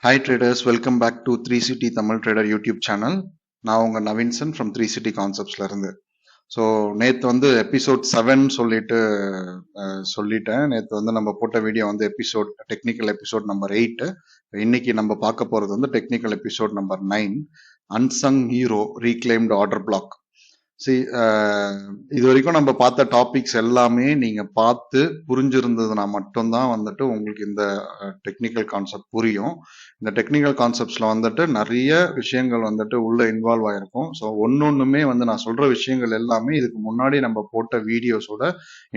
Hi traders, welcome back to 3City Tamil Trader YouTube channel. நான் உங்க நவீன்சன் from 3City Conceptsல இருந்து. So நேற்று வந்து எபிசோட் 7 சொல்லிட்டேன். நேற்று வந்து நம்ம போட்ட வீடியோ வந்து டெக்னிக்கல் எபிசோட் நம்பர் 8. இன்னைக்கு நம்ம பார்க்க போறது வந்து technical episode number 9, unsung hero reclaimed order black. இது வரைக்கும் நம்ம பார்த்த டாபிக்ஸ் எல்லாமே நீங்க பார்த்து புரிஞ்சிருந்ததுன்னா மட்டும்தான் வந்துட்டு உங்களுக்கு இந்த டெக்னிக்கல் கான்செப்ட் புரியும். இந்த டெக்னிக்கல் கான்செப்ட்ஸ்ல வந்துட்டு நிறைய விஷயங்கள் வந்துட்டு உள்ள இன்வால்வ் ஆயிருக்கும். ஸோ ஒன்னொன்னுமே வந்து நான் சொல்ற விஷயங்கள் எல்லாமே இதுக்கு முன்னாடி நம்ம போட்ட வீடியோஸோட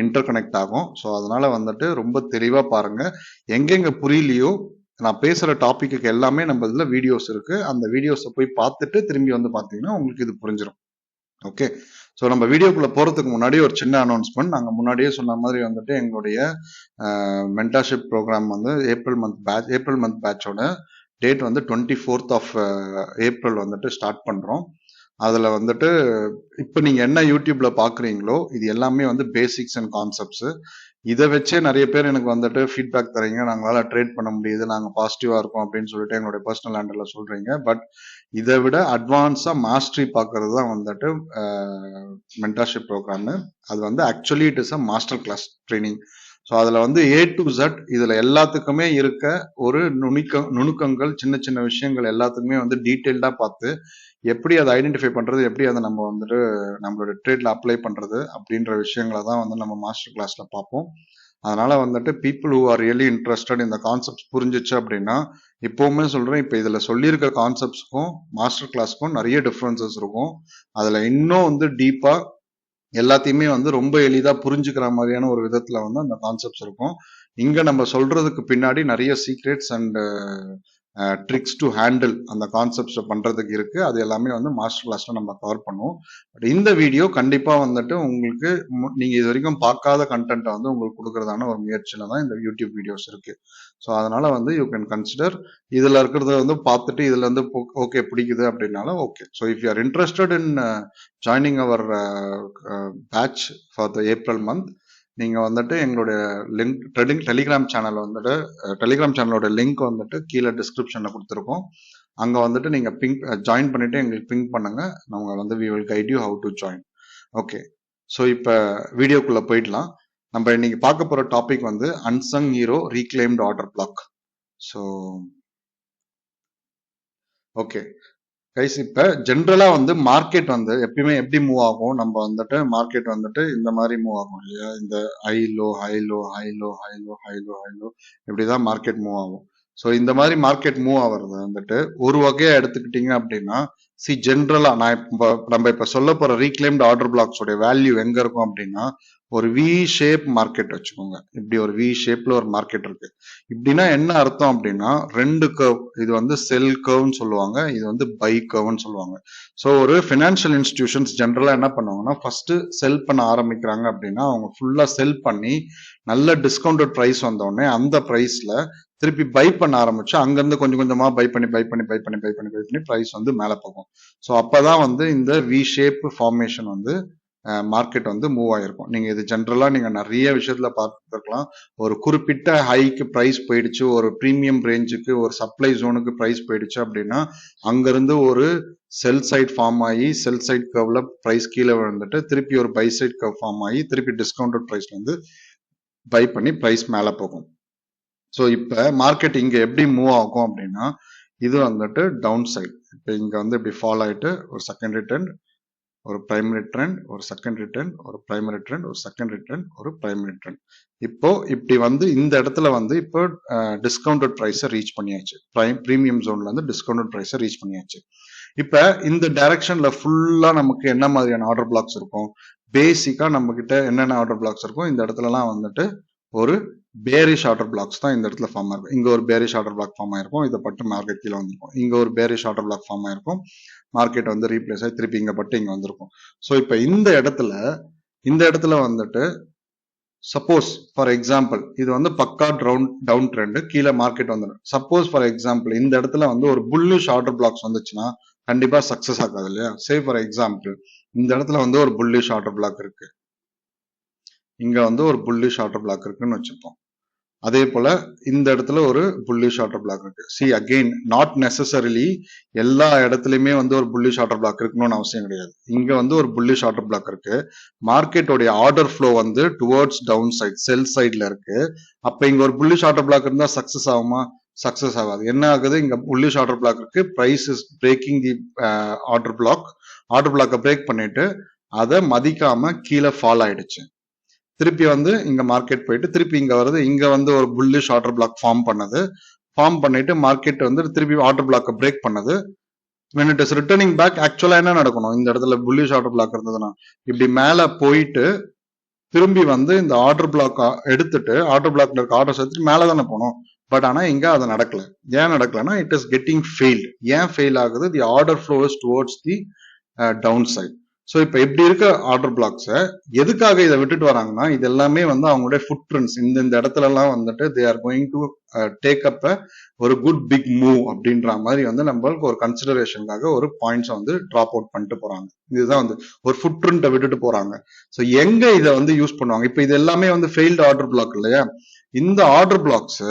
இன்டர் கனெக்ட் ஆகும். ஸோ அதனால வந்துட்டு ரொம்ப தெளிவா பாருங்க. எங்கெங்க புரியலையோ நான் பேசுற டாபிக்கு எல்லாமே நம்ம இதுல வீடியோஸ் இருக்கு. அந்த வீடியோஸை போய் பார்த்துட்டு திரும்பி வந்து பாத்தீங்கன்னா உங்களுக்கு இது புரிஞ்சிடும். ஓகே, ஸோ நம்ம வீடியோக்குள்ள போறதுக்கு முன்னாடி ஒரு சின்ன அனௌன்ஸ்மெண்ட். நாங்கள் முன்னாடியே சொன்ன மாதிரி வந்துட்டு எங்களுடைய மென்டர்ஷிப் ப்ரோக்ராம் வந்து ஏப்ரல் மந்த் பேட்சோட டேட் வந்து 24th of ஏப்ரல் வந்துட்டு ஸ்டார்ட் பண்றோம். அதுல வந்துட்டு இப்போ நீங்க என்ன யூடியூப்ல பாக்குறீங்களோ இது எல்லாமே வந்து பேசிக்ஸ் அண்ட் கான்செப்ட்ஸ். இதை வச்சே நிறைய பேர் எனக்கு வந்துட்டு ஃபீட்பேக் தரீங்க, நாங்களால ட்ரேட் பண்ண முடியுது, நாங்க பாசிட்டிவா இருக்கோம் அப்படின்னு சொல்லிட்டு எங்களுடைய பர்சனல் ஹேண்டில் சொல்றீங்க. பட் இதை விட அட்வான்ஸா மாஸ்டரி பார்க்கறது தான் வந்துட்டு மென்டர்ஷிப் ப்ரோக்ராம். அது வந்து actually it is a master class training. So அதில் வந்து A to Z இதில் எல்லாத்துக்குமே இருக்க ஒரு நுணுக்கங்கள், சின்ன சின்ன விஷயங்கள் எல்லாத்துக்குமே வந்து டீட்டெயில்டாக பார்த்து எப்படி அதை ஐடென்டிஃபை பண்ணுறது, எப்படி அதை நம்ம வந்துட்டு நம்மளோட ட்ரேட்ல அப்ளை பண்ணுறது அப்படின்ற விஷயங்களை தான் வந்து நம்ம மாஸ்டர் கிளாஸில் பார்ப்போம். அதனால வந்துட்டு people who are really interested இந்த கான்செப்ட்ஸ் புரிஞ்சிச்சு அப்படின்னா, இப்போவுமே சொல்கிறேன், இப்போ இதில் சொல்லியிருக்க கான்செப்ட்ஸ்க்கும் மாஸ்டர் கிளாஸ்க்கும் நிறைய டிஃப்ரென்சஸ் இருக்கும். அதில் இன்னும் வந்து டீப்பாக எல்லாத்தையுமே வந்து ரொம்ப எளிதா புரிஞ்சுக்கிற மாதிரியான ஒரு விதத்துல வந்து அந்த கான்செப்ட்ஸ் இருக்கும். இங்க நம்ம சொல்றதுக்கு பின்னாடி நிறைய secrets and tricks to handle அந்த கான்செப்ட்ஸ் பண்றதுக்கு இருக்கு. அது எல்லாமே வந்து மாஸ்டர் கிளாஸ்ல நம்ம கவர் பண்ணுவோம். பட் இந்த வீடியோ கண்டிப்பா வந்துட்டு உங்களுக்கு நீங்க இது வரைக்கும் பார்க்காத கண்டென்ட்டை வந்து உங்களுக்கு கொடுக்கறதான ஒரு முயற்சியில தான் இந்த யூடியூப் வீடியோஸ் இருக்கு. ஸோ அதனால வந்து யூ கேன் கன்சிடர் இதுல இருக்கிறத வந்து பார்த்துட்டு இதுல இருந்து ஓகே பிடிக்குது அப்படின்னாலும் okay. So if you are interested in joining our batch for the April month, நீங்க வந்துட்டு எங்களுடைய லிங்க் டெலிகிராம் சேனல் வந்துட்டு டெலிகிராம் சேனலோட லிங்க் வந்துட்டு கீழே டிஸ்கிரிப்ஷன்ல கொடுத்துருக்கோம். அங்க வந்துட்டு நீங்க ஜாயின் பண்ணிட்டு எங்களுக்கு பிங்க் பண்ணுங்க. நாங்க வந்து we will guide you how to join. Okay, so இப்போ வீடியோக்குள்ள போயிடலாம். நம்ம இன்னைக்கு பார்க்க போற டாபிக் வந்து unsung hero reclaimed order block. So okay guys, இப்ப ஜென்ரலா வந்து மார்க்கெட் வந்து எப்பயுமே எப்படி மூவ் ஆகும், நம்ம வந்துட்டு மார்க்கெட் வந்துட்டு இந்த மாதிரி மூவ் ஆகும் இல்லையா, இந்த high low high low high low high low high low high low இப்படிதான் மார்க்கெட் மூவ் ஆகும். ஸோ இந்த மாதிரி மார்க்கெட் மூவ் ஆகுறது வந்துட்டு ஒரு வகையா எடுத்துக்கிட்டீங்க அப்படின்னா, ஜென்ரலா நம்ம இப்ப சொல்ல போற ரீக்ளைம்டு ஆர்டர் பிளாக்ஸோட வேல்யூ எங்க இருக்கும் அப்படின்னா, ஒரு வி ஷேப் மார்க்கெட் வச்சுக்கோங்க. இப்படி ஒரு வி ஷேப்ல ஒரு மார்க்கெட் இருக்கு. இப்படின்னா என்ன அர்த்தம் அப்படின்னா, ரெண்டு கர்வ், இது வந்து செல் கர்வ்னு சொல்லுவாங்க, இது வந்து பை கர்வ்னு சொல்லுவாங்க. ஸோ ஒரு ஃபினான்ஷியல் இன்ஸ்டிடியூஷன்ஸ் ஜென்ரலா என்ன பண்ணுவாங்கன்னா, ஃபர்ஸ்ட் செல் பண்ண ஆரம்பிக்கிறாங்க அப்படின்னா அவங்க ஃபுல்லா செல் பண்ணி நல்ல டிஸ்கவுண்டட் ப்ரைஸ் வந்தோடனே அந்த ப்ரைஸ்ல திருப்பி பை பண்ண ஆரம்பிச்சு அங்கிருந்து கொஞ்சம் கொஞ்சமா பை பண்ணி ப்ரைஸ் வந்து மேல போகும். ஸோ அப்பதான் வந்து இந்த வி ஷேப் ஃபார்மேஷன் வந்து மார்க்கெட் வந்து மூவ் ஆயிருக்கும். நீங்க இது ஜென்ரலா நீங்க நிறைய விஷயத்துல பார்த்துருக்கலாம். ஒரு குறிப்பிட்ட ஹைக்கு பிரைஸ் போயிடுச்சு, ஒரு ப்ரீமியம் ரேஞ்சுக்கு ஒரு சப்ளை ஜோனுக்கு பிரைஸ் போயிடுச்சு அப்படின்னா அங்கிருந்து ஒரு செல் சைட் ஃபார்ம் ஆகி செல் சைட் கர்வ்ல பிரைஸ் கீழே விழுந்துட்டு திருப்பி ஒரு பை சைட் கர்வ் ஃபார்ம் ஆகி திருப்பி டிஸ்கவுண்டட் பிரைஸ்ல வந்து பை பண்ணி பிரைஸ் மேல போகும். ஸோ இப்ப மார்க்கெட் இங்க எப்படி மூவ் ஆகும் அப்படின்னா, இது வந்துட்டு டவுன் சைட். இப்போ இங்க வந்து இப்படி ஃபால் ஆயிட்டு ஒரு செகண்டரி ட்ரெண்ட், ஒரு பிரைமரி ட்ரெண்ட், ஒரு செகண்டரி ட்ரெண்ட், ஒரு பிரைமரி ட்ரெண்ட், ஒரு செகண்டரி ட்ரெண்ட், ஒரு பிரைமரி ட்ரெண்ட். இப்போ இப்படி வந்து இந்த இடத்துல வந்து இப்போ டிஸ்கவுண்டட் ப்ரைஸை ரீச் பண்ணியாச்சு. பிரீமியம் ஜோன்ல இருந்து டிஸ்கவுண்டட் ப்ரைஸை ரீச் பண்ணியாச்சு. இப்ப இந்த டைரக்ஷன்ல ஃபுல்லா நமக்கு என்ன மாதிரியான ஆர்டர் பிளாக்ஸ் இருக்கும்? பேசிக்கா நம்ம கிட்ட என்னென்ன ஆர்டர் பிளாக்ஸ் இருக்கும், இந்த இடத்துலலாம் வந்துட்டு ஒரு பேரிஷ் ஆர்டர் பிளாக்ஸ் தான் இந்த இடத்துல ஃபார்ம் ஆயிருக்கும். இங்க ஒரு பேரிஷ் ஆர்டர் பிளாக் ஃபார்ம் ஆயிருக்கும், இதை பட்டு மார்க்கெட் கீழே வந்திருக்கும். இங்க ஒரு பேரிஷ் ஆர்டர் பிளாக் ஃபார்ம் ஆயிருக்கும், மார்க்கெட் வந்து ரீப்ளேஸ் ஆகி திருப்பி இங்க பட்டு இங்க வந்திருக்கும். ஸோ இப்ப இந்த இடத்துல வந்துட்டு சப்போஸ் ஃபார் எக்ஸாம்பிள் இது வந்து பக்கா டவுன் ட்ரெண்ட், கீழே மார்க்கெட் வந்துடும். சப்போஸ் ஃபார் எக்ஸாம்பிள் இந்த இடத்துல வந்து ஒரு புல்லிஷ் ஆர்டர் பிளாக்ஸ் வந்துச்சுன்னா கண்டிப்பா சக்சஸ் ஆகாது இல்லையா. சே ஃபார் எக்ஸாம்பிள் இந்த இடத்துல வந்து ஒரு புல்லிஷ் ஆர்டர் பிளாக் இருக்கு, இங்க வந்து ஒரு புல்லிஷ் ஆர்டர் பிளாக் இருக்குன்னு வச்சுப்போம். அதே போல இந்த இடத்துல ஒரு புல்லிஷ் ஆர்டர் பிளாக் இருக்கு. சி அகெயின் நாட் நெசசரிலி எல்லா இடத்துலயுமே வந்து ஒரு புல்லிஷ் ஆர்டர் பிளாக் இருக்கணும்னு அவசியம் கிடையாது. இங்க வந்து ஒரு புல்லிஷ் ஆர்டர் பிளாக் இருக்கு. மார்க்கெட்டோடைய ஆர்டர் ஃப்ளோ வந்து டுவர்ட்ஸ் டவுன் சைட் செல் சைட்ல இருக்கு. அப்ப இங்க ஒரு புல்லிஷ் ஆர்டர் பிளாக் இருந்தா சக்சஸ் ஆகுமா? சக்சஸ் ஆகாது. என்ன ஆகுது? இங்க புல்லிஷ் ஆர்டர் பிளாக் இருக்கு. Price is breaking the order பிளாக்கை பிரேக் பண்ணிட்டு அதை மதிக்காம கீழே ஃபால் ஆயிடுச்சு. திருப்பி வந்து இங்க மார்க்கெட் போயிட்டு திருப்பி இங்க வருது. இங்க வந்து ஒரு புல்லிஷ் ஆர்டர் பிளாக் ஃபார்ம் பண்ணிட்டு மார்க்கெட் வந்து திருப்பி ஆர்டர் பிளாக்கை பிரேக் பண்ணது. when it is returning back ஆக்சுவலா என்ன நடக்கணும்? இந்த இடத்துல புல்லிஷ் ஆர்டர் பிளாக் இருந்ததுன்னா இப்படி மேல போயிட்டு திரும்பி வந்து இந்த ஆர்டர் பிளாக் எடுத்துட்டு ஆர்டர் பிளாக்ல இருக்க ஆர்டர்ஸ் எடுத்துட்டு மேல தானே போனோம். பட் ஆனா இங்க அது நடக்கல. ஏன் நடக்கலன்னா இட் இஸ் கெட்டிங் ஃபெயில்டு. ஏன் ஃபெயில் ஆகுது? The order flow is towards the down side. So இப்போ இப்படி இருக்க ஆர்டர் பிளாக்ஸை எதுக்காக இதை விட்டுட்டு வராங்கன்னா இது எல்லாமே வந்து அவங்களுடைய ஃபுட் பிரிண்ட்ஸ். இந்த இடத்துல எல்லாம் வந்துட்டு they are going to take up ஒரு குட் பிக் மூவ் அப்படின்ற மாதிரி வந்து நம்மளுக்கு ஒரு கன்சிடரேஷனுக்காக ஒரு பாயிண்ட்ஸை வந்து ட்ராப் அவுட் பண்ணிட்டு போறாங்க. இதுதான் வந்து ஒரு ஃபுட் பிரிண்ட்டை விட்டுட்டு போறாங்க. ஸோ எங்க இதை வந்து யூஸ் பண்ணுவாங்க? இப்போ இது எல்லாமே வந்து ஃபெயில்டு ஆர்டர் பிளாக் இல்லையா? இந்த order blocks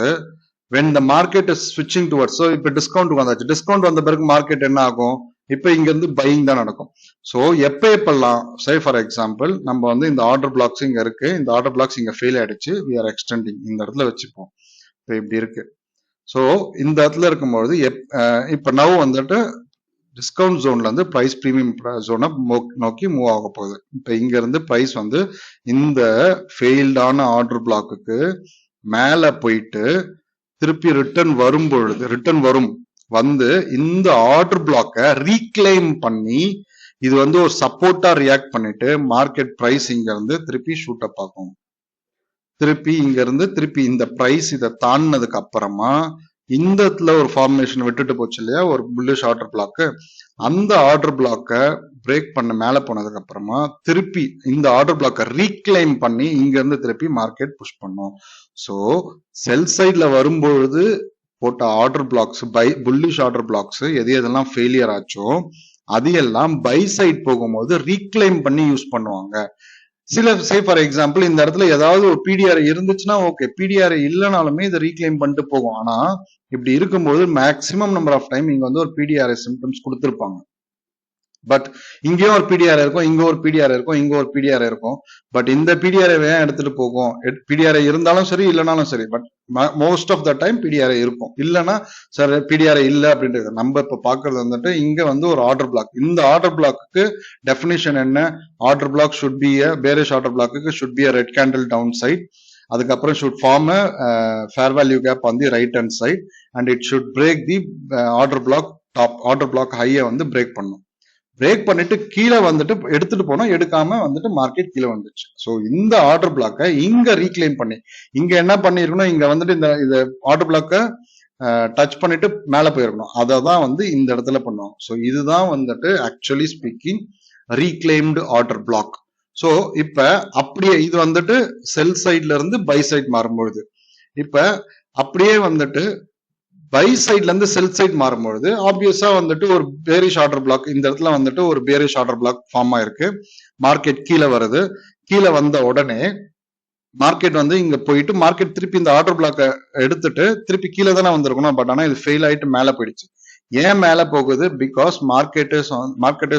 when the market is switching towards, so இப்போ டிஸ்கவுண்ட் வந்தாச்சு. டிஸ்கவுண்ட் வந்த பிறகு மார்க்கெட் என்ன ஆகும்? இப்போ இங்க இருந்து பையிங் தான் நடக்கும். ஸோ எப்பெல்லாம் சே ஃபார் எக்ஸாம்பிள் நம்ம வந்து இந்த ஆர்டர் பிளாக்ஸ் இங்க இருக்கு, இந்த ஆர்டர் பிளாக்ஸ் இங்க ஃபெயில் ஆயிடுச்சு, வி ஆர் எக்ஸ்டெண்டிங் இந்த இடத்துல வச்சுப்போம். இப்போ இப்படி இருக்கு. ஸோ இந்த இடத்துல இருக்கும்போது இப்போ நவ் வந்துட்டு டிஸ்கவுண்ட் ஜோன்ல இருந்து பிரைஸ் பிரீமியம் ஜோனை நோக்கி மூவ் ஆக போகுது. இப்போ இங்க இருந்து பிரைஸ் வந்து இந்த ஃபெயில்டான ஆர்டர் பிளாக்குக்கு மேல போயிட்டு திருப்பி ரிட்டர்ன் வரும் வந்து இந்த ஆர்டர் பிளாக்கை ரீக்ளைம் பண்ணி இது வந்து ஒரு சப்போர்ட்டா ரியாக்ட் பண்ணிட்டு மார்க்கெட் பிரைஸ் இங்க இருந்து திருப்பி ஷூட் அப் ஆகும். திருப்பி இங்க இருந்து திருப்பி இந்த பிரைஸ் இதை தாண்டினதுக்கு அப்புறமா இந்த இடத்துல ஒரு ஃபார்மேஷன் விட்டுட்டு போச்சு இல்லையா, ஒரு புல்லிஷ் ஆர்டர் பிளாக்கு. அந்த ஆர்டர் பிளாக்கை பிரேக் பண்ண மேல போனதுக்கு அப்புறமா திருப்பி இந்த ஆர்டர் பிளாக்கை ரீக்ளைம் பண்ணி இங்க இருந்து திருப்பி மார்க்கெட் புஷ் பண்ணும். ஸோ செல் சைட்ல வரும்பொழுது போட்ட order blocks bullish order blocks எதெல்லாம் ஃபெயிலியர் ஆச்சோ அது எல்லாம் பை சைட் போகும்போது ரீக்ளைம் பண்ணி யூஸ் பண்ணுவாங்க. சில சே ஃபார் எக்ஸாம்பிள் இந்த இடத்துல ஏதாவது ஒரு பிடிஆர் இருந்துச்சுன்னா ஓகே, பிடிஆர் இல்லைனாலுமே இதை ரீக்ளைம் பண்ணிட்டு போகும். ஆனா இப்படி இருக்கும்போது மேக்சிமம் நம்பர் ஆஃப் டைம் இங்க வந்து ஒரு பிடிஆர் சிம்டம்ஸ் கொடுத்துருப்பாங்க. பட் இங்கேயும் ஒரு பிடிஆர் இருக்கும், இங்க ஒரு பிடிஆர் இருக்கும், இங்க ஒரு பிடிஆர் இருக்கும். பட் இந்த பிடிஆரை ஏன் எடுத்துட்டு போகும்? பிடிஆர் இருந்தாலும் சரி இல்லைனாலும் சரி, but most of the time PDR இருக்கும். இல்லைன்னா சார் பிடிஆர் இல்லை அப்படின்றது நம்ம இப்ப பாக்குறது வந்துட்டு இங்க வந்து ஒரு ஆர்டர் பிளாக். இந்த ஆர்டர் பிளாக்கு டெஃபினிஷன் என்ன? Order block should be bearish order block should be red candle down side. அதுக்கப்புறம் should form fair value gap on the right hand side and it should break the order block top. Order block ஹையை வந்து break பண்ணும். Break பண்ணிட்டு கீழே வந்துட்டு எடுத்துட்டு போனோம், எடுக்காம வந்துட்டு மார்க்கெட் கீழே வந்துச்சு. ஸோ இந்த ஆர்டர் பிளாக்கை இங்க ரீக்ளைம் பண்ணி இங்க என்ன பண்ணிருக்கணும்? இங்க வந்துட்டு இந்த ஆர்டர் பிளாக்கை டச் பண்ணிட்டு மேல போயிருக்கணும். அதை தான் வந்து இந்த இடத்துல பண்ணுவோம். ஸோ இதுதான் வந்துட்டு actually speaking reclaimed order block. So இப்ப அப்படியே இது வந்துட்டு செல் சைட்ல இருந்து பை சைட் மாறும்பொழுது இப்ப அப்படியே வந்துட்டு பை சைட்ல இருந்து செல் சைட் மாறும்பொழுது ஆப்வியஸா வந்துட்டு ஒரு பேரிஷ் ஆர்டர் பிளாக் இந்த இடத்துல வந்துட்டு ஒரு பேரிஷ் ஆர்டர் பிளாக் ஃபார்ம் ஆயிருக்கு. மார்க்கெட் கீழே வருது. கீழே வந்த உடனே மார்க்கெட் வந்து இங்க போயிட்டு மார்க்கெட் திருப்பி இந்த ஆர்டர் பிளாக்கை எடுத்துட்டு திருப்பி கீழே தானே வந்திருக்கணும். பட் ஆனா இது ஃபெயில் ஆயிட்டு மேல போயிடுச்சு. ஏன் மேல போகுது? Because market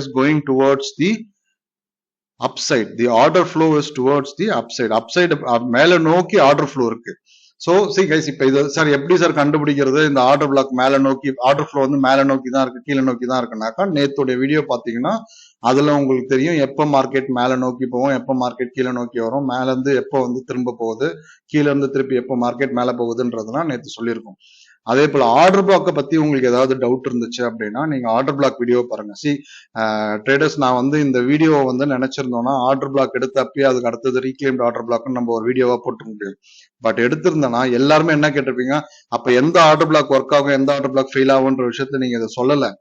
is going towards the upside. The order flow is towards the upside மேல நோக்கி ஆர்டர் ஃப்ளோ இருக்கு. ஸோ சரி கைஸ், இப்போ இது சார் எப்படி சார் கண்டுபிடிக்கிறது? இந்த ஆர்டர் பிளாக் மேல நோக்கி ஆர்டர் ஃப்ளோ வந்து மேல நோக்கி தான் இருக்கு, கீழே நோக்கி தான் இருக்குனாக்கா நேத்துடைய வீடியோ பாத்தீங்கன்னா அதுல உங்களுக்கு தெரியும் எப்ப மார்க்கெட் மேல நோக்கி போகும், எப்ப மார்க்கெட் கீழே நோக்கி வரும், மேல இருந்து எப்போ வந்து திரும்ப போகுது, கீழே இருந்து திருப்பி எப்போ மார்க்கெட் மேல போகுதுன்றதுலாம் நேத்து சொல்லியிருக்கோம். அதே போல ஆர்டர் பிளாக்கை பத்தி உங்களுக்கு ஏதாவது டவுட் இருந்துச்சு அப்படின்னா நீங்க ஆர்டர் பிளாக் வீடியோ பாருங்க. ட்ரேடர்ஸ், நான் வந்து இந்த வீடியோவை வந்து நினைச்சிருந்தோம்னா ஆர்டர் பிளாக் எடுத்து அப்பயே அதுக்கு அடுத்தது ரீக்ளைம்ட் ஆர்டர் பிளாக்னு நம்ம ஒரு வீடியோவா போட்டு முடியும். பட் எடுத்திருந்தேன்னா எல்லாருமே என்ன கேட்டிருப்பீங்க, அப்ப எந்த ஆர்டர் பிளாக் ஒர்க் ஆகும், எந்த ஆர்டர் பிளாக் ஃபெயில் ஆகுன்ற விஷயத்த நீங்க இதை சொல்லல.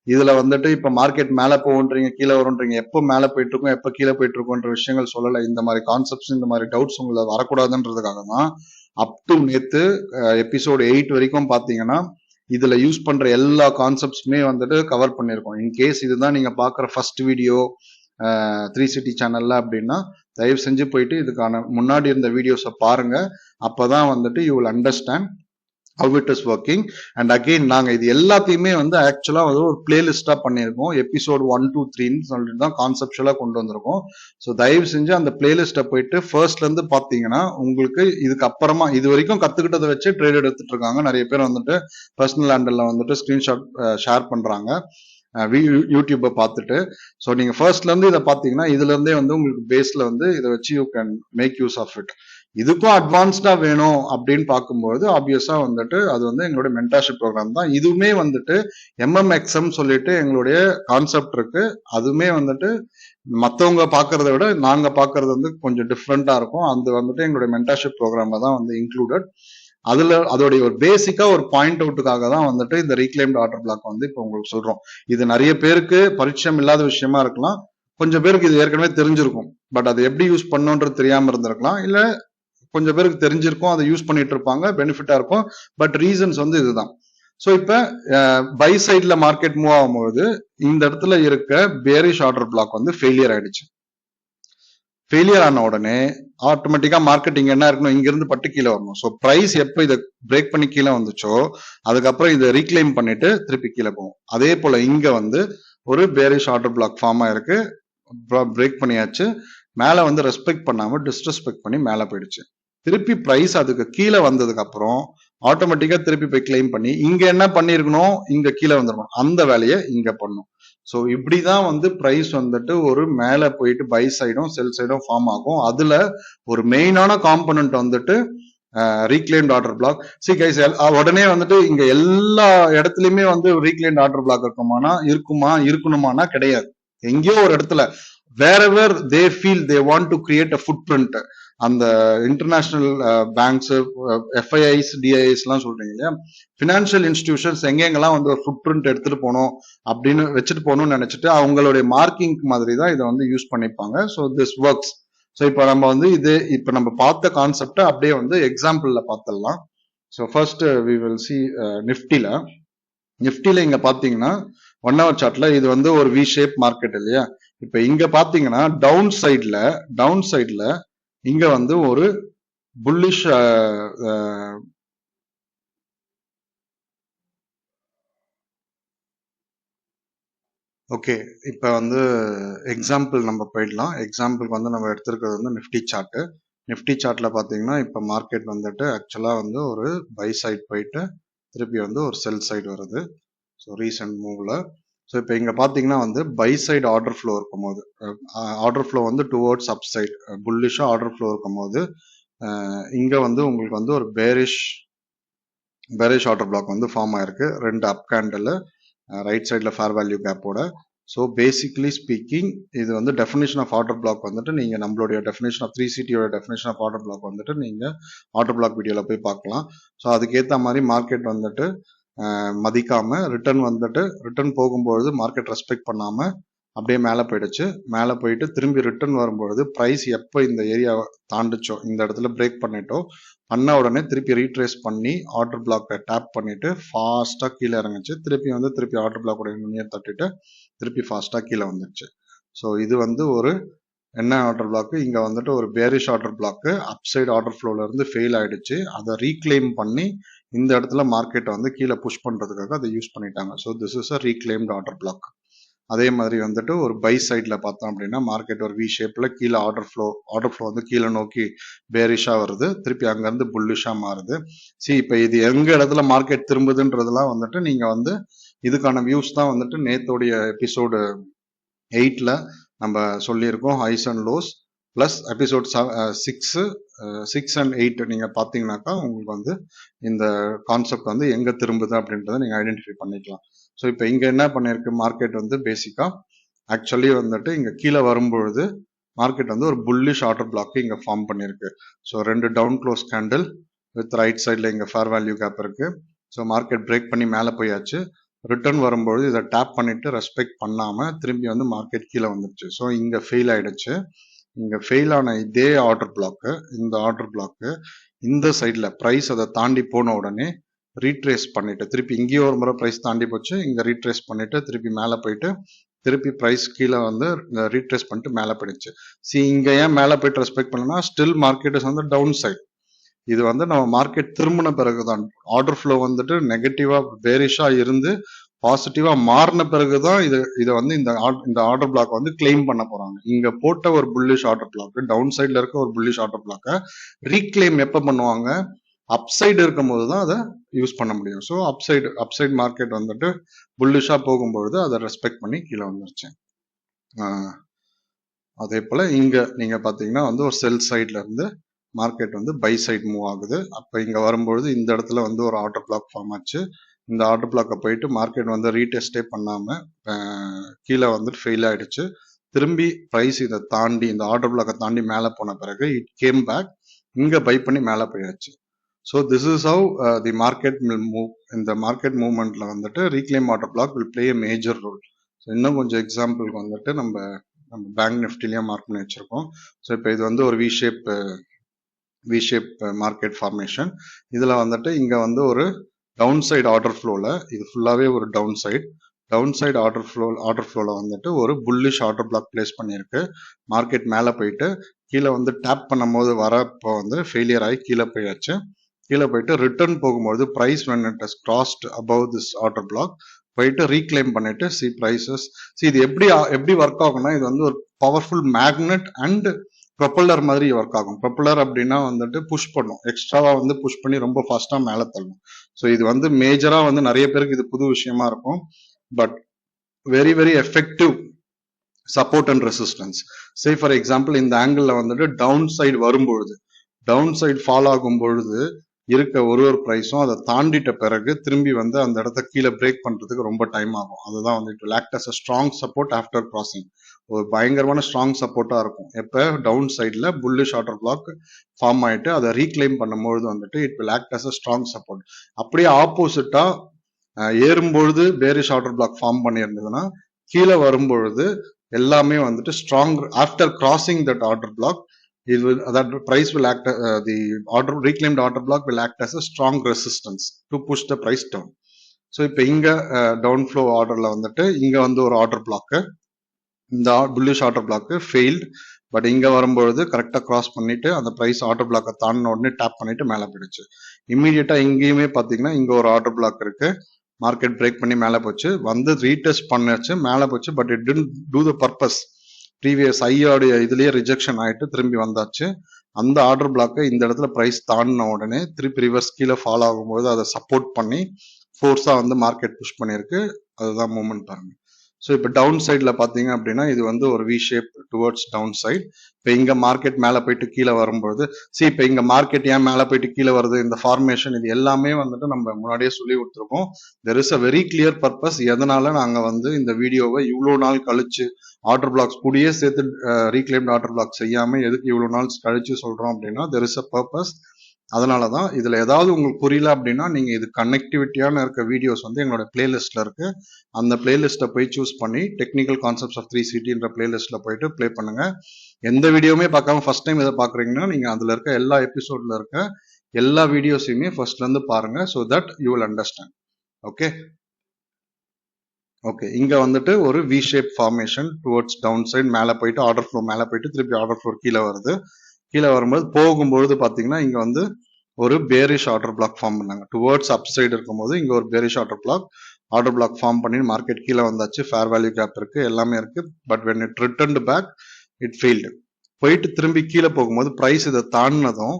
இதுல வந்துட்டு இப்ப மார்க்கெட் மேல போகுன்றீங்க, கீழே வரும்ன்றீங்க, எப்போ மேல போயிட்டு இருக்கோம், எப்ப கீழே போயிட்டு இருக்கோன்ற விஷயங்கள் சொல்லல. இந்த மாதிரி கான்செப்ட்ஸ், இந்த மாதிரி டவுட்ஸ் உங்களுக்கு வரக்கூடாதுன்றதுக்காக தான் அப் டு நேத்து எபிசோட் 8 வரைக்கும் பாத்தீங்கன்னா இதுல யூஸ் பண்ற எல்லா கான்செப்ட்ஸுமே வந்துட்டு கவர் பண்ணிருக்கோம். இன்கேஸ் இதுதான் நீங்க பாக்குற ஃபர்ஸ்ட் வீடியோ 3 சிட்டி சேனல்ல அப்படின்னா தயவு செஞ்சு போயிட்டு இதுக்கான முன்னாடி இருந்த வீடியோஸை பாருங்க. அப்பதான் வந்துட்டு you will understand how it is working. And again நாங்க இது எல்லாத்தையுமே வந்து ஆக்சுவலா வந்து ஒரு பிளேலிஸ்டா பண்ணியிருக்கோம். எபிசோட் 1 2 3ன்னு சொல்லிட்டு தான் கான்செப்சுவலா கொண்டு வந்திருக்கோம். ஸோ தயவு செஞ்சு அந்த பிளேலிஸ்ட்டை போயிட்டு ஃபர்ஸ்ட்ல இருந்து பாத்தீங்கன்னா உங்களுக்கு இதுக்கு அப்புறமா இது வரைக்கும் கத்துக்கிட்டதை வச்சு ட்ரேட் எடுத்துட்டு இருக்காங்க. நிறைய பேர் வந்துட்டு பர்சனல் ஹேண்டல்ல வந்துட்டு ஸ்கிரீன்ஷாட் ஷேர் பண்றாங்க யூடியூப்பை பார்த்துட்டு. ஸோ நீங்க ஃபர்ஸ்ட்ல இருந்து இதை பாத்தீங்கன்னா இதுல இருந்தே வந்து உங்களுக்கு பேஸ்ல வந்து இதை வச்சு you can make use of it. இதுக்கும் அட்வான்ஸ்டா வேணும் அப்படின்னு பார்க்கும்போது ஆப்வியஸா வந்துட்டு அது வந்து எங்களுடைய மென்டார்ஷிப் ப்ரோக்ராம் தான். இதுவுமே வந்துட்டு MMXM சொல்லிட்டு எங்களுடைய கான்செப்ட் இருக்கு. அதுவுமே வந்துட்டு மற்றவங்க பார்க்கறத விட நாங்க பார்க்கறது வந்து கொஞ்சம் டிஃப்ரெண்டா இருக்கும். அது வந்துட்டு எங்களுடைய மென்டார்ஷிப் ப்ரோக்ராம்ல தான் வந்து இன்க்ளூடட். அதுல அதோடைய ஒரு பேசிக்கா ஒரு பாயிண்ட் அவுட்டுக்காக தான் வந்துட்டு இந்த ரீக்ளைம்டு ஆர்டர் பிளாக் வந்து இப்போ உங்களுக்கு சொல்றோம். இது நிறைய பேருக்கு பரிச்சயம் இல்லாத விஷயமா இருக்கலாம். கொஞ்சம் பேருக்கு இது ஏற்கனவே தெரிஞ்சிருக்கும். பட் அதை எப்படி யூஸ் பண்ணணுன்றது தெரியாம இருந்திருக்கலாம். இல்ல கொஞ்சம் பேருக்கு தெரிஞ்சிருக்கும், அதை யூஸ் பண்ணிட்டு இருப்பாங்க, பெனிஃபிட்டா இருக்கும். பட் ரீசன்ஸ் வந்து இதுதான். ஸோ இப்ப பை சைட்ல மார்க்கெட் மூவ் ஆகும்போது இந்த இடத்துல இருக்க பேரிஷ் ஆர்டர் பிளாக் வந்து ஃபெயிலியர் ஆயிடுச்சு. ஃபெயிலியர் ஆன உடனே ஆட்டோமேட்டிக்கா மார்க்கெட் இங்க என்ன இருக்கணும், இங்க இருந்து பட்டு கீழே வரணும். ஸோ பிரைஸ் எப்போ இதை பிரேக் பண்ணி கீழே வந்துச்சோ அதுக்கப்புறம் இதை ரீக்ளைம் பண்ணிட்டு திருப்பி கீழே போகும். அதே போல இங்க வந்து ஒரு பேரிஷ் ஆர்டர் பிளாக் ஃபார்ம் ஆயிருக்கு, பிரேக் பண்ணியாச்சு. மேல வந்து ரெஸ்பெக்ட் பண்ணாம டிஸ்ரெஸ்பெக்ட் பண்ணி மேல போயிடுச்சு. திருப்பி பிரைஸ் அதுக்கு கீழே வந்ததுக்கு அப்புறம் ஆட்டோமேட்டிக்கா திருப்பி போய் கிளைம் பண்ணி இங்க என்ன பண்ணிருக்கணும், இங்க கீழே வந்துடணும். அந்த வேலையை இங்க பண்ணும். ஸோ இப்படிதான் வந்து பிரைஸ் வந்துட்டு ஒரு மேல போயிட்டு பை சைடும் செல் சைடும் ஃபார்ம் ஆகும். அதுல ஒரு மெயினான காம்பனன்ட் வந்துட்டு ரீக்ளைம்ட் ஆர்டர் பிளாக். சி கைஸ், உடனே வந்துட்டு இங்க எல்லா இடத்துலயுமே வந்து ரீக்ளைம்ட் ஆர்டர் பிளாக் இருக்கணுமானா கிடையாது. எங்கேயோ ஒரு இடத்துல wherever they feel they want to create a footprint, அந்த இன்டர்நேஷனல் பேங்க்ஸ், FIIs, DIIs எல்லாம் சொல்றீங்க இல்லையா, பினான்சியல் இன்ஸ்டிடியூஷன்ஸ் எங்கெங்கெல்லாம் வந்து ஒரு ஃபுட் பிரிண்ட் எடுத்துட்டு போகணும் அப்படின்னு வச்சுட்டு போகணும்னு நினைச்சிட்டு அவங்களுடைய மார்க்கிங் மாதிரி தான் இதை வந்து யூஸ் பண்ணிப்பாங்க. So this works. ஸோ இப்போ நம்ம வந்து இப்போ நம்ம பார்த்த கான்செப்டை அப்படியே வந்து எக்ஸாம்பிள்ல பார்த்துடலாம். So first we will see நிஃப்டில இங்க பாத்தீங்கன்னா 1 hour சார்ட்ல இது வந்து ஒரு வி ஷேப் மார்க்கெட் இல்லையா. இப்ப இங்க பாத்தீங்கன்னா டவுன் சைட்ல இங்க வந்து ஒரு புல்லிஷ் ஓகே. இப்ப வந்து எக்ஸாம்பிள் நம்ம போயிடலாம். எக்ஸாம்பிளுக்கு வந்து நம்ம எடுத்திருக்கிறது வந்து நிஃப்டி சார்ட்ல பாத்தீங்கன்னா இப்ப மார்க்கெட் வந்துட்டு ஆக்சுவலா வந்து ஒரு பை சைட் போயிட்டு திருப்பி வந்து ஒரு செல் சைடு வருது. ஸோ ரீசன்ட் மூவ்ல. ஸோ இப்போ இங்கே பார்த்தீங்கன்னா வந்து பை சைடு ஆர்டர் ஃப்ளோ இருக்கும்போது ஆர்டர் ஃப்ளோ வந்து டுவர்ட்ஸ் அப் சைட் புல்லிஷாக ஆர்டர் ஃப்ளோ இருக்கும்போது இங்கே வந்து உங்களுக்கு வந்து ஒரு பேரிஷ் ஆர்டர் பிளாக் வந்து ஃபார்ம் ஆயிருக்கு. 2 அப் கேண்டில் ரைட் சைடில் ஃபேர் வேல்யூ கேப்போட. ஸோ பேசிக்லி ஸ்பீக்கிங் இது வந்து டெஃபினேஷன் ஆஃப் ஆர்டர் பிளாக் வந்துட்டு நீங்கள் நம்மளுடைய டெஃபினேஷன் ஆஃப் 3CTயோட டெஃபினேஷன் ஆஃப் ஆர்டர் பிளாக் வந்துட்டு நீங்கள் ஆர்டர் பிளாக் வீடியோவில் போய் பார்க்கலாம். ஸோ அதுக்கேற்ற மாதிரி மார்க்கெட் வந்துட்டு மதிக்காம ரிட்டர்ன் போகும்பொழுது மார்க்கெட் ரெஸ்பெக்ட் பண்ணாம அப்படியே மேலே போயிடுச்சு. மேலே போயிட்டு திரும்பி ரிட்டர்ன் வரும்பொழுது பிரைஸ் எப்போ இந்த ஏரியாவை தாண்டிச்சோ, இந்த இடத்துல பிரேக் பண்ண உடனே திருப்பி ரீட்ரேஸ் பண்ணி ஆர்டர் பிளாக்கை டேப் பண்ணிட்டு ஃபாஸ்டா கீழே இறங்குச்சு. திருப்பி ஆர்டர் பிளாக்கோட நுனியை தட்டிட்டு திருப்பி ஃபாஸ்டா கீழே வந்துடுச்சு. ஸோ இது வந்து ஒரு என்ன ஆர்டர் பிளாக், இங்க வந்துட்டு ஒரு bearish order block upside order ஃப்ளோல இருந்து ஃபெயில் ஆயிடுச்சு. அதை ரீக்ளைம் பண்ணி இந்த இடத்துல மார்க்கெட்டை வந்து கீழே புஷ் பண்றதுக்காக அதை யூஸ் பண்ணிட்டாங்க. So this is a reclaimed order black. அதே மாதிரி வந்துட்டு ஒரு பை சைட்ல பார்த்தோம் அப்படின்னா மார்க்கெட் ஒரு வி ஷேப்ல கீழே ஆர்டர் ஃப்ளோ வந்து கீழே நோக்கி பேரிஷா வருது, திருப்பி அங்கிருந்து புல்லிஷா மாறுது. இப்போ இது எங்க இடத்துல மார்க்கெட் திரும்புதுன்றதெல்லாம் வந்துட்டு நீங்க வந்து இதுக்கான வியூஸ் தான் வந்துட்டு நேத்தோடைய எபிசோடு 8ல நம்ம சொல்லியிருக்கோம். Highs and lows plus episode 6 and 8 நீங்க பாத்தீங்கன்னாக்கா உங்களுக்கு வந்து இந்த கான்செப்ட் வந்து எங்க திரும்புது அப்படின்றத நீங்க ஐடென்டிஃபை பண்ணிக்கலாம். ஸோ இப்போ இங்க என்ன பண்ணிருக்கு மார்க்கெட் வந்து பேசிக்கா ஆக்சுவலி வந்துட்டு இங்க கீழே வரும்பொழுது மார்க்கெட் வந்து ஒரு புல்லிஷ் ஆர்டர் பிளாக் இங்க ஃபார்ம் பண்ணிருக்கு. So 2 down close candle with right சைட்ல இங்க ஃபேர் வேல்யூ கேப் இருக்கு. ஸோ மார்க்கெட் பிரேக் பண்ணி மேலே போயாச்சு. ரிட்டர்ன் வரும்போது இதை டேப் பண்ணிட்டு ரெஸ்பெக்ட் பண்ணாம திரும்பி வந்து மார்க்கெட் கீழே வந்துருச்சு. ஸோ இங்க ஃபெயில் ஆயிடுச்சு. இங்க ஃபெயில் ஆன இதே ஆர்டர் பிளாக்கு, இந்த ஆர்டர் பிளாக்கு இந்த சைட்ல பிரைஸ் அதை தாண்டி போன உடனே ரீட்ரேஸ் பண்ணிட்டு திருப்பி இங்கேயும் ஒரு முறை பிரைஸ் தாண்டி போச்சு, இங்க ரீட்ரேஸ் பண்ணிட்டு திருப்பி மேலே போயிட்டு திருப்பி பிரைஸ் கீழே வந்து ரீட்ரேஸ் பண்ணிட்டு மேலே போயிடுச்சு. இங்க ஏன் மேலே போயிட்டு ரெஸ்பெக்ட் பண்ணலன்னா ஸ்டில் மார்க்கெட் இஸ் வந்து டவுன் சைட். இது வந்து நம்ம மார்க்கெட் திரும்பின பிறகுதான் ஆர்டர் ஃப்ளோ வந்துட்டு நெகட்டிவா பேரிஷா இருந்து பாசிட்டிவா மாறின பிறகுதான் இதை வந்து இந்த ஆர்டர் பிளாக் வந்து கிளைம் பண்ண போறாங்க. இங்க போட்ட ஒரு புல்லிஷ் ஆர்டர் பிளாக், டவுன் சைட்ல இருக்க ஒரு புல்லிஷ் ஆர்டர் பிளாக்க ரீக்ளைம் எப்ப பண்ணுவாங்க? அப்சைடு இருக்கும் போது தான் அதை யூஸ் பண்ண முடியும். ஸோ அப்சைடு மார்க்கெட் வந்துட்டு புல்லிஷா போகும்பொழுது அதை ரெஸ்பெக்ட் பண்ணி கீழே வந்துருச்சு. அதே போல இங்க நீங்க பாத்தீங்கன்னா வந்து ஒரு செல் சைட்ல இருந்து மார்க்கெட் வந்து பை சைட் மூவ் ஆகுது. அப்ப இங்க வரும்பொழுது இந்த இடத்துல வந்து ஒரு ஆர்டர் பிளாக் ஃபார்ம் ஆச்சு. இந்த ஆர்டர் பிளாக்கை போயிட்டு மார்க்கெட் வந்து ரீடெஸ்டே பண்ணாம கீழே வந்துட்டு ஃபெயில் ஆயிடுச்சு. திரும்பி பிரைஸ் இதை தாண்டி இந்த ஆர்டர் பிளாக்கை தாண்டி மேலே போன பிறகு இட் கேம் பேக், இங்க பை பண்ணி மேலே போயாச்சு. So this is how the market will move. இந்த மார்க்கெட் மூவ்மெண்ட்ல வந்துட்டு reclaim order block will play a major role. So இன்னும் கொஞ்சம் எக்ஸாம்பிளுக்கு வந்துட்டு நம்ம பேங்க் நிஃப்டிலேயே மார்க் பண்ணி வச்சிருக்கோம். ஸோ இப்போ இது வந்து ஒரு வி ஷேப் மார்க்கெட் ஃபார்மேஷன். இதுல வந்துட்டு இங்க வந்து ஒரு டவுன் சைடு ஆர்டர் ஃப்ளோல, இது ஃபுல்லாவே ஒரு டவுன் சைடு ஆர்டர் ஃப்ளோல வந்துட்டு ஒரு புல்லிஷ் ஆர்டர் பிளாக் பிளேஸ் பண்ணியிருக்கு. மார்க்கெட் மேலே போயிட்டு கீழே வந்து டேப் பண்ணும் போது வரப்போ வந்து ஃபெயிலியர் ஆகி கீழே போயாச்சு. கீழே போயிட்டு ரிட்டர்ன் போகும்போது price when it has crossed above this order block போயிட்டு ரீக்ளைம் பண்ணிட்டு பிரைசஸ் இது எப்படி ஒர்க் ஆகும்னா, இது வந்து ஒரு பவர்ஃபுல் மேக்னெட் அண்ட் ப்ரொப்பல்லர் மாதிரி ஒர்க் ஆகும். ப்ரொப்பல்லர் அப்படின்னா வந்துட்டு புஷ் பண்ணும், எக்ஸ்ட்ராவா வந்து புஷ் பண்ணி ரொம்ப ஃபாஸ்டா மேலே தள்ளும். ஸோ இது வந்து மேஜரா வந்து நிறைய பேருக்கு இது புது விஷயமா இருக்கும். But very very effective support and resistance. Say for example இந்த ஆங்கிள் வந்துட்டு டவுன் சைடு வரும்பொழுது, டவுன் சைடு ஃபால் ஆகும் பொழுது இருக்க ஒரு ப்ரைஸும் அதை தாண்டிட்ட பிறகு திரும்பி வந்து அந்த இடத்த கீழே பிரேக் பண்றதுக்கு ரொம்ப டைம் ஆகும். அதுதான் வந்து it will act as a strong support after crossing. ஒரு பயங்கரமான ஸ்ட்ராங் சப்போர்ட்டா இருக்கும். எப்ப டவுன் சைட்ல புல்லிஷ் ஆர்டர் பிளாக் ஃபார்ம் ஆயிட்டு அதை ரீக்ளைம் பண்ணும்போது வந்துட்டு it will act as a strong support. அப்படியே ஆப்போசிட்டா ஏறும்பொழுது பேரிஷ் ஆர்டர் பிளாக் ஃபார்ம் பண்ணியிருந்ததுன்னா கீழே வரும்பொழுது எல்லாமே வந்துட்டு strong after crossing that order block it will that price will act the reclaimed order block will act as a strong resistance to push the price down. So இப்போ இங்க down flow ஆர்டர்ல வந்துட்டு இங்க வந்து ஒரு ஆர்டர் பிளாக், இந்த bullish order black failed. But இங்க வரும்பொழுது கரெக்டா கிராஸ் பண்ணிட்டு அந்த பிரைஸ் ஆர்டர் பிளாக்கை தாண்டின உடனே டேப் பண்ணிட்டு மேலே போயிடுச்சு. இம்மீடியட்டா இங்கேயுமே பாத்தீங்கன்னா இங்க ஒரு ஆர்டர் பிளாக் இருக்கு, மார்க்கெட் பிரேக் பண்ணி மேலே போச்சு, வந்து ரீடெஸ்ட் பண்ணிச்சு மேலே போச்சு. But it didn't do the purpose. Previous ஐயோடைய இதுலயே ரிஜெக்ஷன் ஆயிட்டு திரும்பி வந்தாச்சு. அந்த ஆர்டர் பிளாக்கை இந்த இடத்துல பிரைஸ் தாண்டின உடனே திருப்பி ரிவர்ஸ் கீழே ஃபாலோ ஆகும்போது அதை சப்போர்ட் பண்ணி ஃபோர்ஸா வந்து மார்க்கெட் புஷ் பண்ணியிருக்கு. அதுதான் மூவ்மெண்ட் பாருங்க. ஸோ இப்போ டவுன் சைடில் பார்த்தீங்க அப்படின்னா இது வந்து ஒரு V shape towards down side. இப்போ இங்கே மார்க்கெட் மேலே போயிட்டு கீழே வரும்போது இப்போ இங்கே மார்க்கெட் ஏன் மேலே போயிட்டு கீழே வருது, இந்த ஃபார்மேஷன் இது எல்லாமே வந்துட்டு நம்ம முன்னாடியே சொல்லி கொடுத்துருக்கோம். There is a very clear purpose. எதனால நாங்கள் வந்து இந்த வீடியோவை இவ்வளோ நாள் கழிச்சு ஆர்டர் பிளாக்ஸ் கூடயே சேர்த்து ரீக்ளைம்ட் ஆர்டர் பிளாக் செய்யாமல் எதுக்கு இவ்வளோ நாள் கழிச்சு சொல்கிறோம் அப்படின்னா தெர் இஸ் அ பர்பஸ். அதனால தான் இதில் ஏதாவது உங்களுக்கு புரியல அப்படின்னா நீங்கள் இது கனெக்டிவிட்டியான இருக்க வீடியோஸ் வந்து எங்களோட பிளேலிஸ்ட்டில் இருக்கு. அந்த பிளேலிஸ்ட்டை போய் சூஸ் பண்ணி டெக்னிக்கல் கான்செப்ட்ஸ் ஆஃப் 3CTன்ற பிளேலிஸ்ட்டில் போயிட்டு ப்ளே பண்ணுங்க. எந்த வீடியோவுமே பார்க்காம ஃபர்ஸ்ட் டைம் இதை பார்க்குறீங்கன்னா நீங்கள் அதில் இருக்க எல்லா எபிசோடில் இருக்க எல்லா வீடியோஸையுமே ஃபர்ஸ்ட்லேருந்து பாருங்க. So that you will understand. Okay இங்க வந்துட்டு ஒரு V shape formation towards down side மேலே போயிட்டு ஆர்டர் ஃப்ளோ மேலே போயிட்டு திருப்பி ஆர்டர் ஃப்ளோ கீழே வருது. கீழே வரும்போது போகும்பொழுது பார்த்தீங்கன்னா இங்க வந்து ஒரு பேரிஷ் ஆர்டர் பிளாக் ஃபார்ம் பண்ணாங்க. டுவர்ட்ஸ் அப் சைடு இருக்கும்போது இங்க ஒரு பேரிஷ் ஆர்டர் பிளாக் ஃபார்ம் பண்ணி மார்க்கெட் கீழே வந்தாச்சு. ஃபேர் வேல்யூ கேப் இருக்கு, எல்லாமே இருக்கு. But when it returned back it failed. போயிட்டு திரும்பி கீழே போகும்போது பிரைஸ் இதை தாண்டினதும்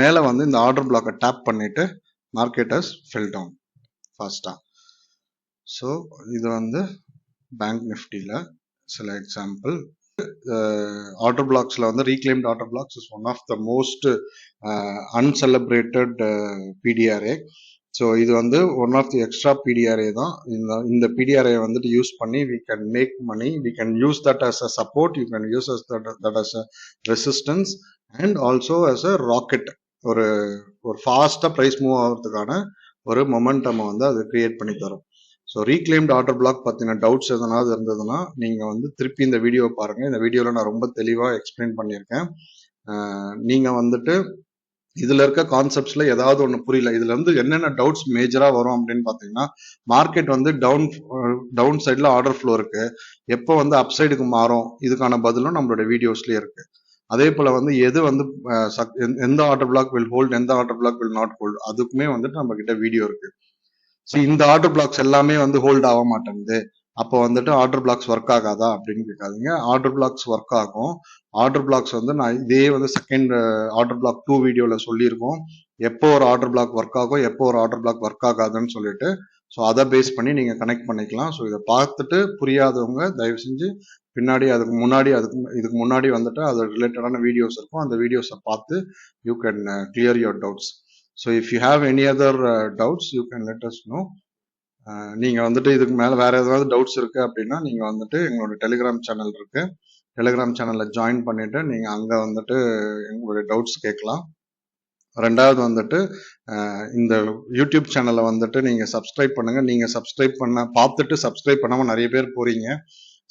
மேலே வந்து இந்த ஆர்டர் பிளாக்கை டேப் பண்ணிட்டு மார்க்கெட் ஹஸ் ஃபெல் டவுன் ஃபாஸ்டா. ஸோ இது வந்து பேங்க் நிஃப்டியில் சில எக்ஸாம்பிள். ஆர்டர் பிளாக்ஸ்ல வந்து reclaimed order blocks is one of the most uncelebrated PDRA. So இது வந்து one of the extra PDRA தான். இந்த PDRA வந்துட்டு யூஸ் பண்ணி we can make money, we can use that as a support, you can use that as a resistance and also as a rocket. ஒரு ஃபாஸ்டா price move ஆகிறதுக்கான ஒரு momentum வந்து அது கிரியேட் பண்ணி தரும். ஸோ ரீக்ளைம்ட் ஆர்டர் பிளாக் பற்றின டவுட்ஸ் எதனாவது இருந்ததுன்னா நீங்கள் வந்து திருப்பி இந்த வீடியோவை பாருங்கள். இந்த வீடியோவில் நான் ரொம்ப தெளிவாக எக்ஸ்பிளைன் பண்ணியிருக்கேன். நீங்கள் வந்துட்டு இதுல இருக்க கான்செப்ட்ஸ்ல ஏதாவது ஒண்ணு புரியல. இதுல இருந்து என்னென்ன டவுட்ஸ் மேஜரா வரும் அப்படின்னு பாத்தீங்கன்னா, மார்க்கெட் வந்து டவுன் சைட்ல ஆர்டர் ஃப்ளோ இருக்கு. எப்போ வந்து அப் சைடுக்கு மாறும், இதுக்கான பதிலும் நம்மளோட வீடியோஸ்லயே இருக்கு. அதே போல வந்து எது வந்து எந்த ஆர்டர் பிளாக் வில் ஹோல்ட், எந்த order block will not hold, அதுக்குமே வந்துட்டு நம்ம கிட்ட வீடியோ இருக்கு. இந்த ஆர்டர் பிளாக்ஸ் எல்லாமே வந்து ஹோல்ட் ஆக மாட்டேங்குது, அப்போ வந்துட்டு ஆர்டர் பிளாக்ஸ் ஒர்க் ஆகாதா அப்படின்னு கேட்காதீங்க. ஆர்டர் பிளாக்ஸ் ஒர்க் ஆகும். ஆர்டர் பிளாக்ஸ் வந்து நான் இதே வந்து செகண்ட் ஆர்டர் பிளாக் 2 வீடியோல சொல்லியிருக்கோம். எப்போ ஒரு ஆர்டர் பிளாக் ஒர்க் ஆகும், எப்போ ஒரு ஆர்டர் பிளாக் ஒர்க் ஆகாதுன்னு சொல்லிட்டு. ஸோ அதை பேஸ் பண்ணி நீங்க கனெக்ட் பண்ணிக்கலாம். ஸோ இதை பார்த்துட்டு புரியாதவங்க தயவு செஞ்சு பின்னாடி இதுக்கு முன்னாடி வந்துட்டு அது ரிலேட்டடான வீடியோஸ் இருக்கும். அந்த வீடியோஸை பார்த்து you can clear your doubts. So if you have any other doubts you can let us know. நீங்க வந்துட்டு இதுக்கு மேல வேற ஏதாவது டவுட்ஸ் இருக்கு அப்படின்னா நீங்க வந்துட்டு எங்களோட டெலிகிராம் சேனல் இருக்கு. டெலிகிராம் சேனல்ல ஜாயின் பண்ணிட்டு நீங்க அங்க வந்துட்டு எங்களுடைய டவுட்ஸ் கேட்கலாம். ரெண்டாவது வந்துட்டு இந்த யூடியூப் சேனலை வந்துட்டு நீங்க சப்ஸ்கிரைப் பண்ணுங்க. நீங்க சப்ஸ்கிரைப் பார்த்துட்டு சப்ஸ்கிரைப் பண்ணாம நிறைய பேர் போறீங்க.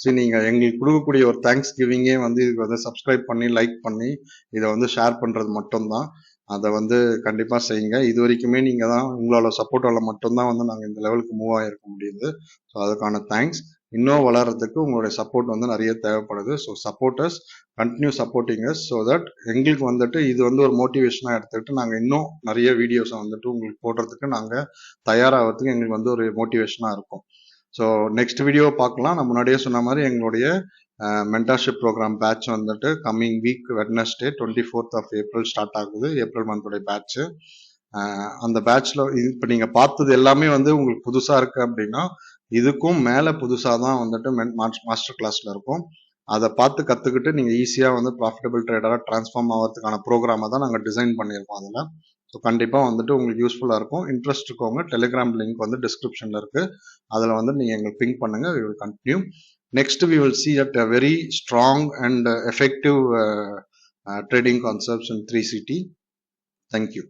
சரி, நீங்க எங்களுக்கு கொடுக்கக்கூடிய ஒரு தேங்க்ஸ் கிவிங்கே வந்து இதுக்கு வந்து சப்ஸ்கிரைப் பண்ணி லைக் பண்ணி இதை வந்து ஷேர் பண்றது மட்டும்தான். அதை வந்து கண்டிப்பா செய்யுங்க. இது வரைக்குமே நீங்க தான் உங்களோட சப்போர்ட்டால மட்டும்தான் வந்து நாங்கள் இந்த லெவலுக்கு மூவ் ஆகிருக்க முடியுது. ஸோ அதுக்கான தேங்க்ஸ். இன்னும் வளர்றதுக்கு உங்களுடைய சப்போர்ட் வந்து நிறைய தேவைப்படுது. So supporters continue supporting us so that எங்களுக்கு வந்துட்டு இது வந்து ஒரு மோட்டிவேஷனாக எடுத்துக்கிட்டு நாங்கள் இன்னும் நிறைய வீடியோஸை வந்துட்டு உங்களுக்கு போடுறதுக்கு நாங்கள் தயாராகிறதுக்கு எங்களுக்கு வந்து ஒரு மோட்டிவேஷனாக இருக்கும். ஸோ நெக்ஸ்ட் வீடியோ பார்க்கலாம். நான் முன்னாடியே சொன்ன மாதிரி எங்களுடைய மென்டர்ஷிப் ப்ரோக்ராம் பேட்ச் வந்துட்டு coming week Wednesday 24th of April start ஆகுது. ஏப்ரல் மந்தோடைய பேட்ச். அந்த பேட்ச்ல இப்போ நீங்க பார்த்தது எல்லாமே வந்து உங்களுக்கு புதுசா இருக்கு அப்படின்னா இதுக்கும் மேல புதுசா தான் வந்துட்டு மாஸ்டர் கிளாஸ்ல இருக்கும். அதை பார்த்து கத்துக்கிட்டு நீங்க ஈஸியா வந்து ப்ராஃபிட்டபிள் ட்ரேடரா டிரான்ஸ்ஃபார்ம் ஆகிறதுக்கான ப்ரோக்ராமை தான் நாங்கள் டிசைன் பண்ணியிருக்கோம் அதில். ஸோ கண்டிப்பாக வந்துட்டு உங்களுக்கு யூஸ்ஃபுல்லாக இருக்கும். இன்ட்ரெஸ்ட் இருக்கவங்க டெலிகிராம் லிங்க் வந்து டிஸ்கிரிப்ஷனில் இருக்கு. அதில் வந்து நீங்கள் எங்களுக்கு பிங்க் பண்ணுங்க. We will continue. Next, we will see at a very strong and effective trading concepts in 3CT. Thank you.